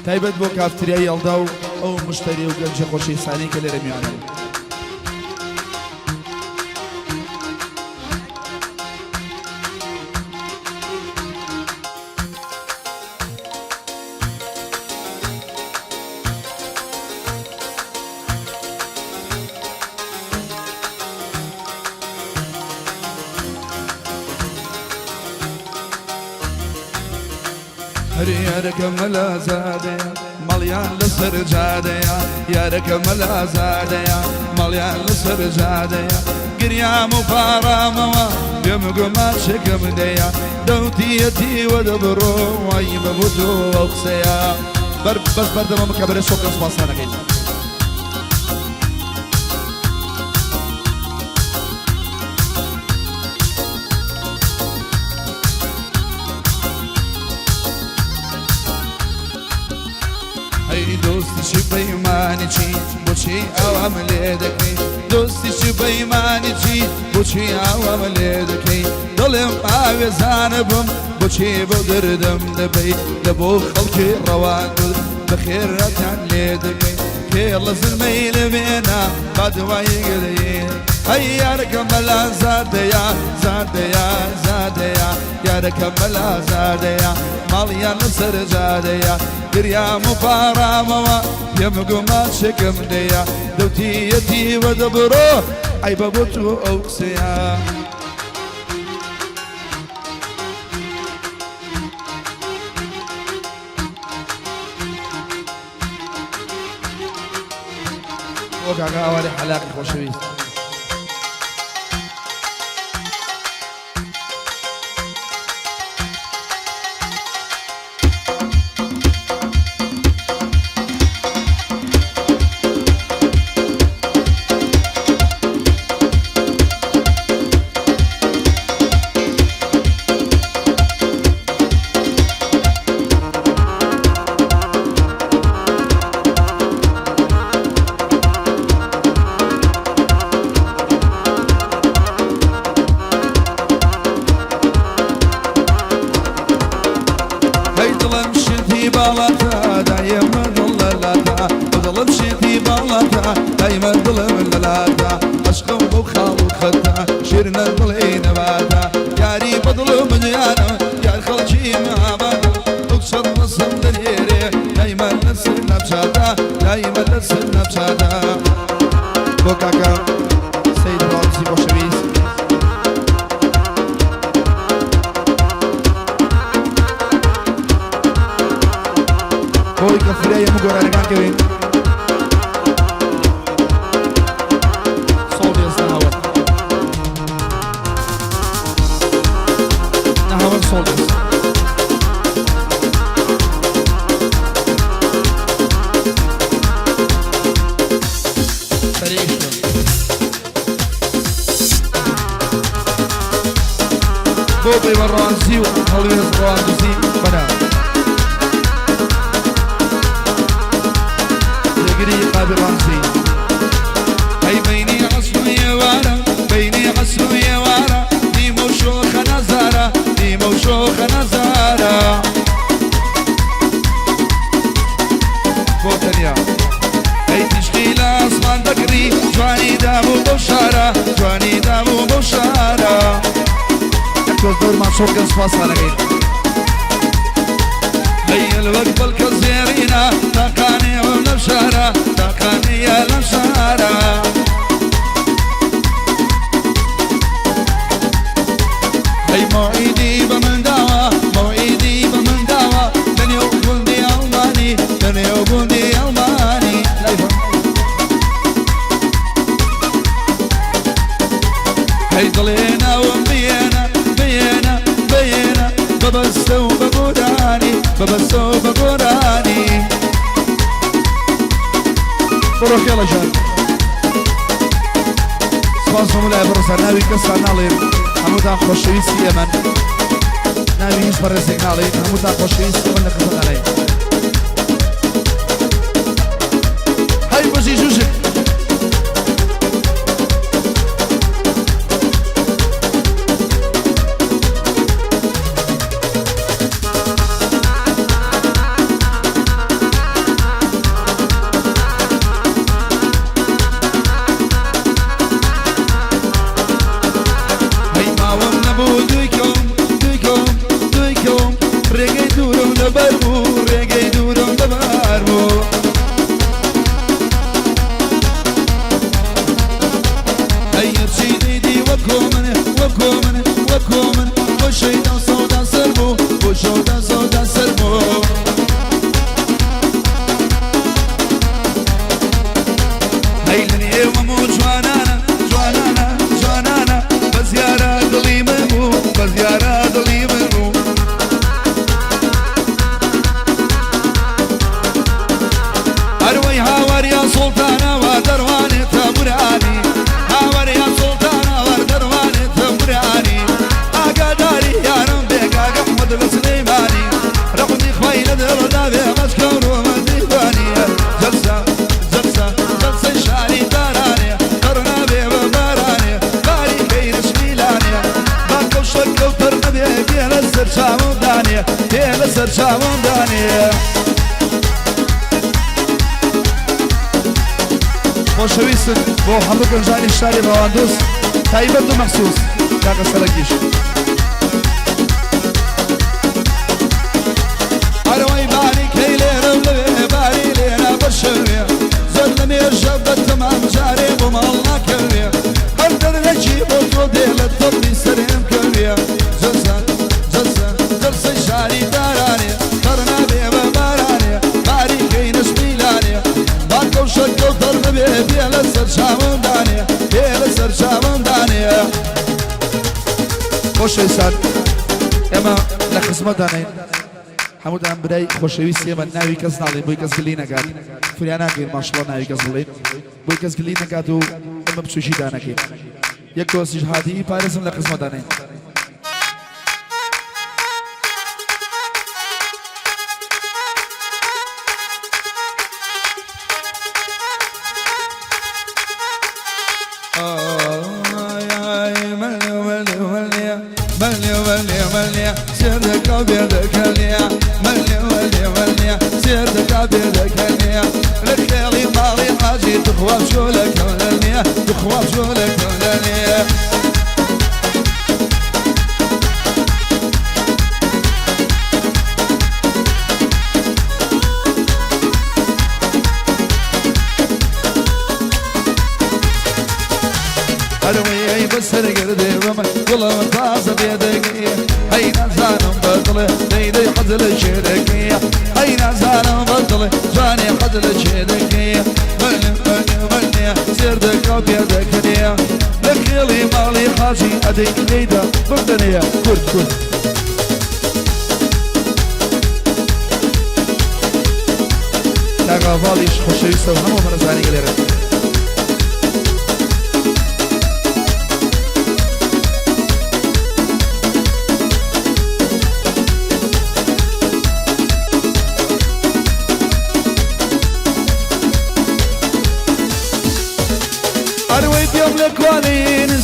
تایبەت بۆ کافتریای هەڵدا و ئەو مشتری و گەنجە خۆشەویستانی کە لێرە میوانن. يارك ملا زاديا مليان لسر جاديا يارك ملا زاديا مليان لسر جاديا قريا مفارموا يمقو ما شكم ديا دوتيتي ودبرو ويم بوتو اقسيا بس بردم مكبر شكرا سباسانا كينا دوستی شی بەیمانی چی بۆچی ئەوەم لێ دەکەی دۆستی شی بەیمانی چی بۆچی ئەوەم لێ دەکەی دڵێم ئاوێزانە بم بۆچی بۆ دەردەم دەبەی لە بۆ خەڵکی ڕەوان بەخێرەتان لێ دەکەی کێڵە زلمەی لەوێنە با دوایی گەدەیێ هەی یارەکە مەلا زادەیە زادەیە زادەیە یارەکە مەلا زادەیە ماڵیان لەسەر جادەیە گریام و پارامەوە پێمگوما شکم دەیە دەوتیەتی وەدەبڕۆ عیبە بۆ تو ئەو قسەیە بۆ کاکە ئاواری حەلاقی خۆشەویست دايما ظلم للاتا عشقا وخال وختا شيرنا ظلي نباتا ياري بظلم ديانا يا خلشي ما بانا تكسر نصم دليري دايما نسلنا بشاتا دايما نسلنا بشاتا بوكاكا سيد رامسي بوشويس بوكا فريا مقرر كان كوين بوبي والرانسي وخلوية الرانسي بنا يقري قابل رانسي هاي بيني عصر يا وارا بيني عصر يا وارا دي موشوخ نزارة دي موشوخ نزارة بوتنيا هاي تشكيل أصمان دقري جواني دامو بوشارة جواني دامو بوشارة دور ما شوف كان سباس على غير هي الوقت بالكزيرينا تاقاني ونبشارة تاقاني يا لمشارة هي موعدي بمن دعوة موعدي بمن دعوة دنيا وقلدي ألماني دنيا وقلدي ألماني هي ضلينا ومبينا ببستو بقراني ببستو بقراني بروح يلا جان سباسو ملاي برسا ناوي كسر نالين هموتان خوشويس يمن ناوي يش برسك نالين هموتان خوشويس يمن نكفل علي هاي بجي جوجك شيدا صودا سربو وشودا صودا سربو هيلني ومو جوانانا جوانانا جوانانا بزيارة دلي ممو بزيارة دلي ممو أروي هاور يا سلطانة ودرواني تمراني هاور يا سلطانة ودرواني تمراني أقداري يا ربك أحمد السليماني رقمي خويل دردا بمشكور ومديباني جلسة جلسة جلسة شاري داراني قرنا ببراني باري كير شميلاني باكو شكو ترنبي بيلا السرشامون داني بيلا السرشامون داني خوشویستن با همه گنجانی شهری باندوز تایبت و مخصوص کاغذ سرکیش اروی باری کیلی رولوی باری لینا بشوی زلمی ارشبت تمام جاری بوم الله کوی هر در نجی بودو دیلت طبی سریم کوی جلسن جلسن جلسن شهری دارانی قرنا بیو بارانی باری کینش میلانی باکو شکو ترنبی بیل سرچاون دانیه بیل سرچاون دانیه خوش ایسان اما لخصمت دانین حمود هم برای خوشویستی من ناوی کس نالین بوی کس گلی نگاد فریانا گیر ماشالله ناوی کس گلین بوی کس گلی نگاد و اما بچوشی دانکین یک دوست جهادی پایرسم لخصمت دانین سيردك أبيضك هنيا ملي ولي ولي سيردك أبيضك هنيا لكلي مالي حاجي تخوف شولك ولنيا تخوف شولك ولنيا أروي بسر قردي وما قلم طازة بيدك أين زانم بطلة ليدي حزل الشركية أين زانم بطلة جاني حزل الشركية ملي ملي ملي سيردك أبيضك هنيا لكلي مالي حاجي أديك ليدا بردنيا كرد كرد لاغا باليش خوشويسته وهمو مرزاني قليرا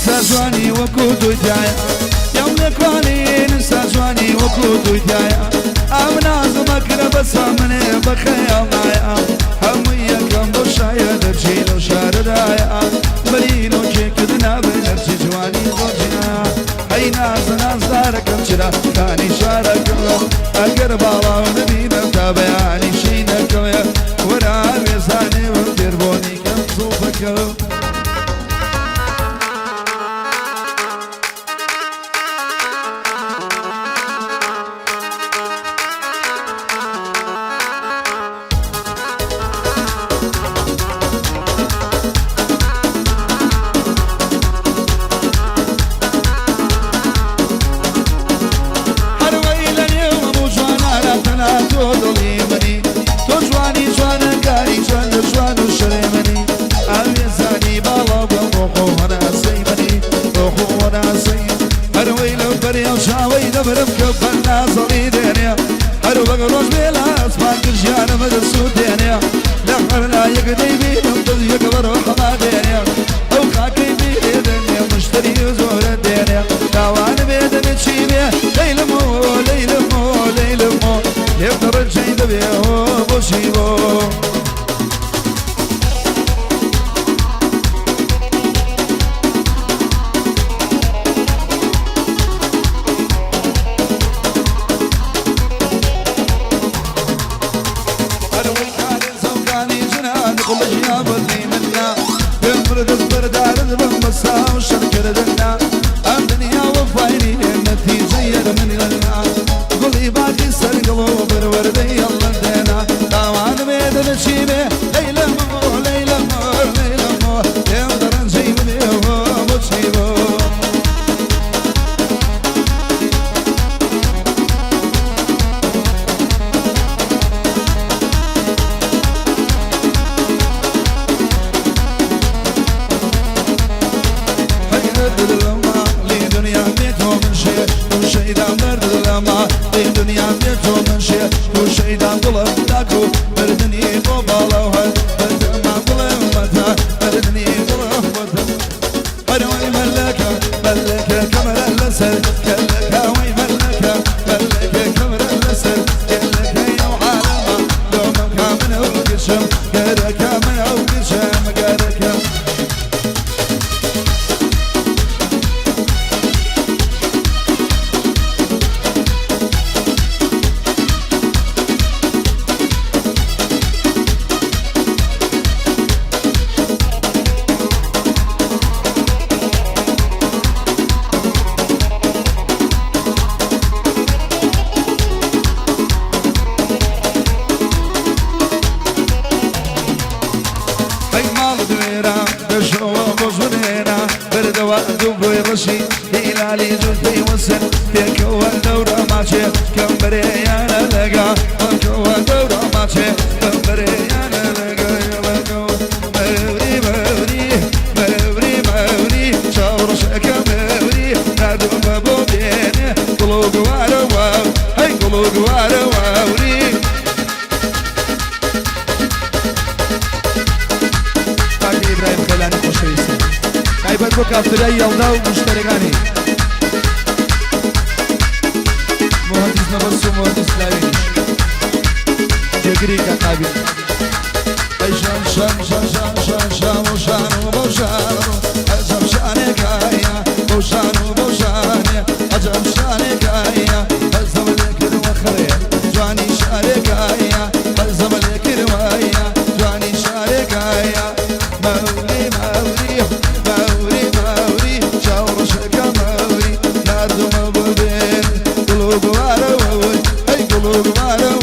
سازواني وكودو جايا يملك واني نسى جواني وكودو جايا امنا زمك بس مني بخيال نايا همية كم بشايا درجيل وشاردايا مرينو كيكدنا بنفسي جواني وجنا هاي ناس ناس دارك امشرا كاني شارك اقرب الله ونبينا تابعاني شينك ورا ميزاني وتربوني كم صوفك برم كبرنا صليدنيا هرو بقروش بلا اسمان كرشيانا مدرسو دنيا لحرنا يقدي بينهم تز يكبر وحمادنيا او خاكي بيدي دنيا مشتري وزور الدنيا داوان بيدن تشيبيا ليلمو ليلمو ليلمو يقدر الجيد بيهو بوشيبو مرد لما این دنیا بیتو من شه تو شیدان دلم داکو مردنی بو بالا و هد مردم دلم متا مردنی دلم متا وی ملکا ملکا کمر اللسل کلکا وی ملکا ملکا کمر اللسل کلکا یو عالما دومم کامن او گشم گرکا من او گشم گرکا رشي هلالي جلدي وسن تكوى دورة ماشي كم بريانا لقا تكوى دورة ماشي كم بريانا لقا يبقى موري موري موري موري شاور شكا موري نادو مبوبين قلوق وارو واو هاي قلوق وارو واوري باقي إبراهيم خلاني خوشويسي عيبت بو كافتريا يلدا ومشتركاني مهندس نبص ومهندس لاوينش جگري كاكابي اي شام شام شام شام شام شام وشانو بوشانو اجم شانك هيا بوشانو بوشاني اجم شانك هيا الزم لك وخريا جواني شارك هيا الزم لك روايا جواني شارك هيا مولي مولي موري موري شاور شكا موري نادو مبوبين قلوب واروي اي قلوب واروي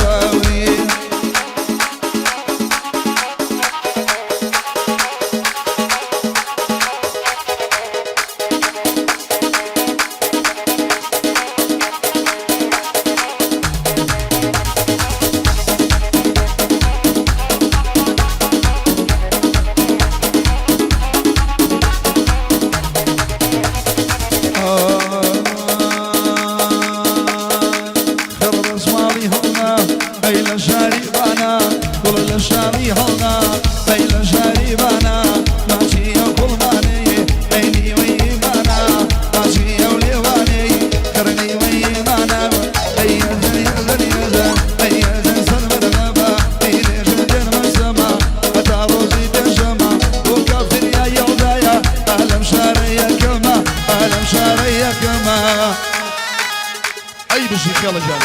اي بشي يلا جاي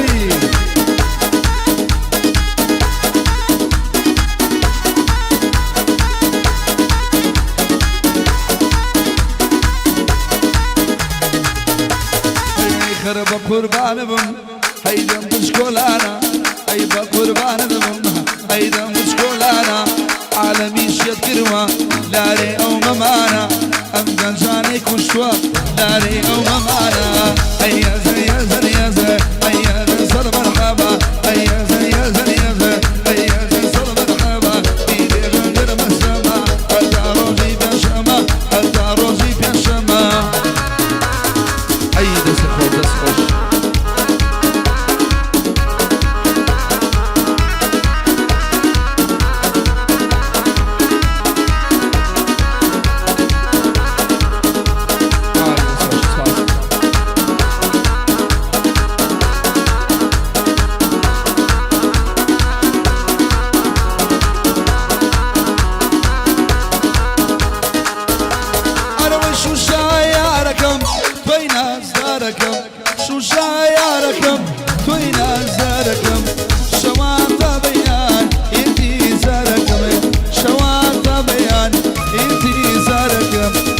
لي خرب قربان بم هيدم بشكولانا اي بقربان بم هيدم بشكولانا عالمي شيت كروا لاري او ممانا ام جاني كشوا لاري او ممانا هيا زي زي زي هيا زي مرحبا هيا زي زي زي هيا زي مرحبا بيدي غير مسما الداروجي بشما الداروجي بشما اي دس خوش شو شايركم توين زاركم شوات بيان انتي زاركم شوات بيان انتي زاركم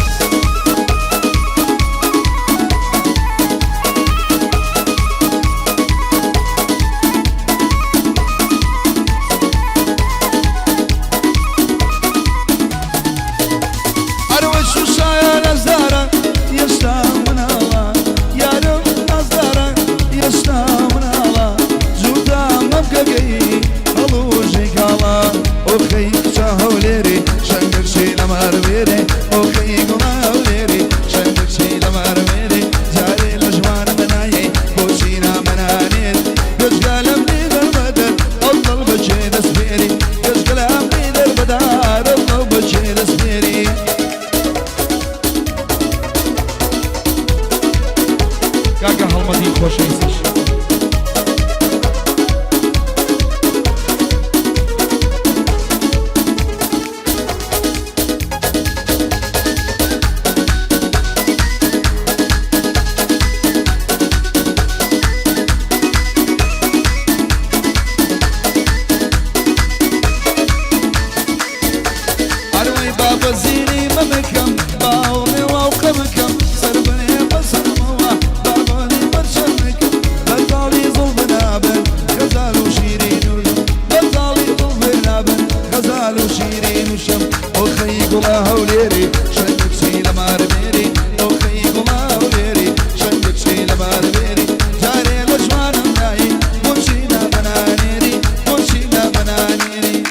بابا زيني ممكم باومي ووقمكم سربني بسرموا باباني برشمكم بطالي ظلمنا بن غزال وشيرين بطالي ظلمنا بن غزال وشيرين وشم وخي قلها وليري شندك شي لما رميري وخي قلها وليري شندك شي لما رميري جاري لجوان مناي منشينا بنانيري منشينا بنانيري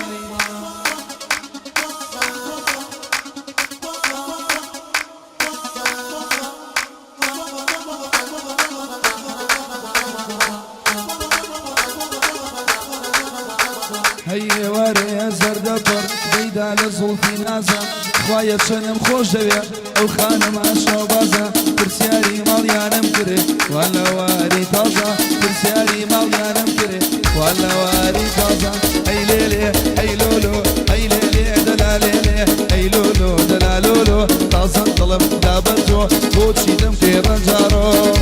هي واري زرد بر بيدا لزلفي نازا خوايا شنم خوش دويا او خانم اشو بازا كرسياري ماليانم كري ولا واري تازا كرسياري ماليانم كري ولا واري تازا اي ليلي اي لولو اي ليلي دلاليلي اي لولو دلالولو تازا طلب دابتو بوتشي دم كي رنجارو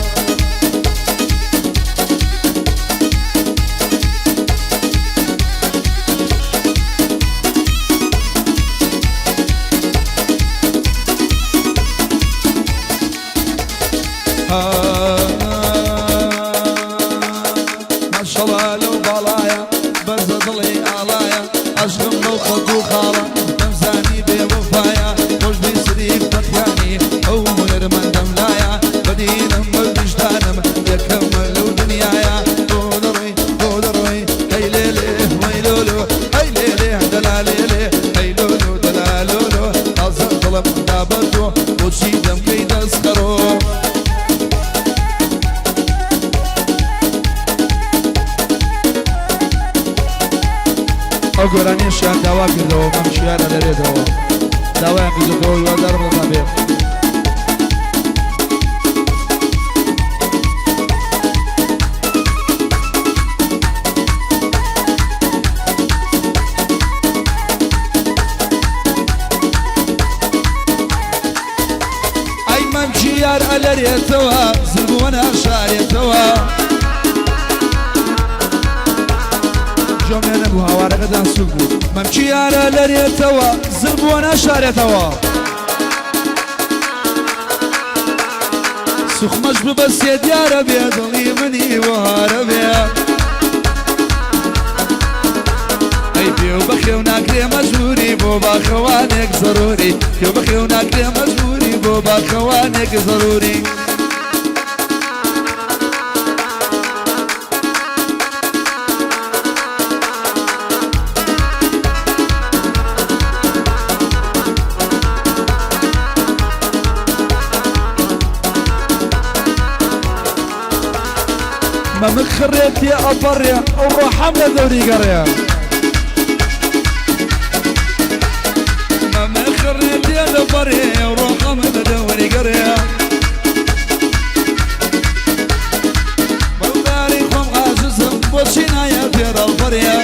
ما شاء الله لو بالايا بزدلي علايا اشغل ملخط وخاله تمزاني بوفايا مش بيسريك تخياني او منر من دملايا بدينم بالوجدانم يكمل ودنيايا بودروي بودروي هي ليلي ويلولو هي ليلي دلاليلي هي لولو دلالولو اظن طلب دابتو وشي دم كي تسخرو أقولاني شان دوا كده ومشي على الريدو دوا كده دول ودار بالطبيب أي ممشي على الريدو زلبونا شاريتو جمعنا بوها ورقدان سوقو ممشي على لريتوا زلبونا شاريتوا سوخ مجبو بس يد يا ربي ضلي مني وهاربي اي بيو بخيو ناكري مجبوري بو باخوانك ضروري بيو بخيو ناكري مجبوري بو باخوانك ضروري ما مخريت يا أبريا وروح حملة دوري قريا ما مخريت يا أبريا وروح حملة دوري قريا بلداري قم عزيزم بوشينا يا فير البريا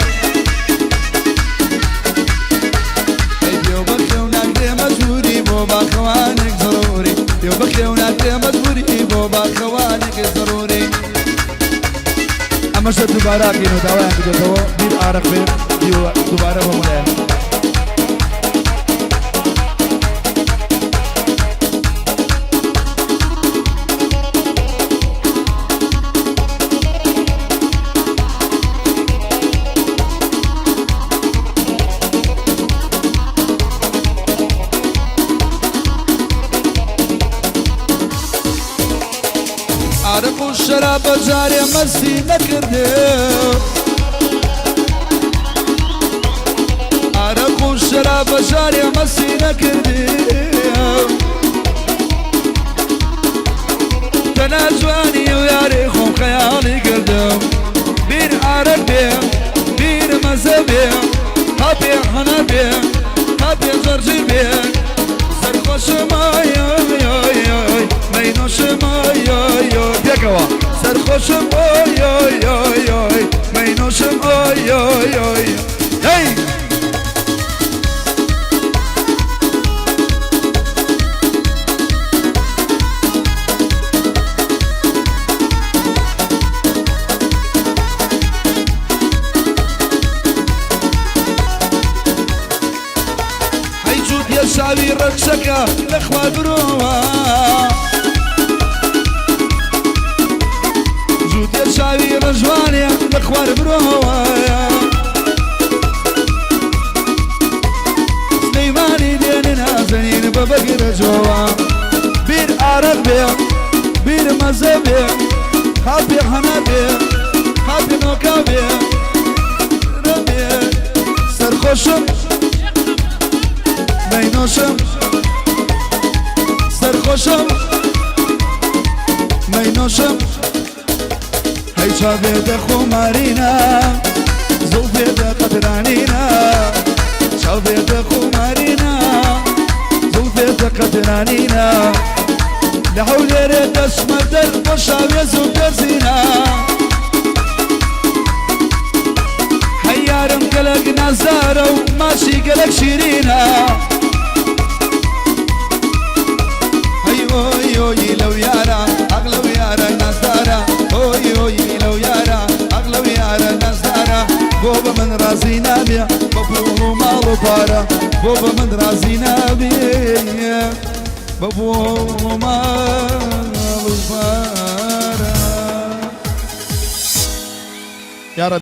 يو بخيو ناكري مجبوري بوبا خوانك ضروري يو بخيو ناكري مجبوري بوبا خوانك ضروري اما شد دوباره كينو دواء كده بير عارف بير دوباره بمولاي عرق الشراب جاري مسي نكردو عرق الشراب جاري مسي نكردو تناجواني وياريخهم خيالي قردو بير عرق بير بير مزبير هابي حنبير هابي جرجي بير سرخوش ماي مينوش ماي بيكوا سرخوشم اوي اوي اوي اوي مينوشم اوي اوي اوي هي شاوی رخشکا لخوا بروا جوتی شاوی رجوانی لخوا بروا سلیمانی دین نازنین ببگر جوا بیر عرق بیر بیر مزه بیر خابی حنا بیر خابی نوکا بیر رمی سرخوشم مینوشم سرخوشم مینوشم هی چاوید خمارینا زوفید قدرانینا چاوید خمارینا زوفید قدرانینا لحول رد اسمد القشاوي زوفید زینا حيارم قلق نزارة وماشي قلق شيرينا اوي لو يارا اغلو يارا نزارة اوي لو يارا اغلو يارا نزارة بوبا من رازينا بيا بابو مالو بارا بوبا من رازينا بيا بابو مالو بارا يا رب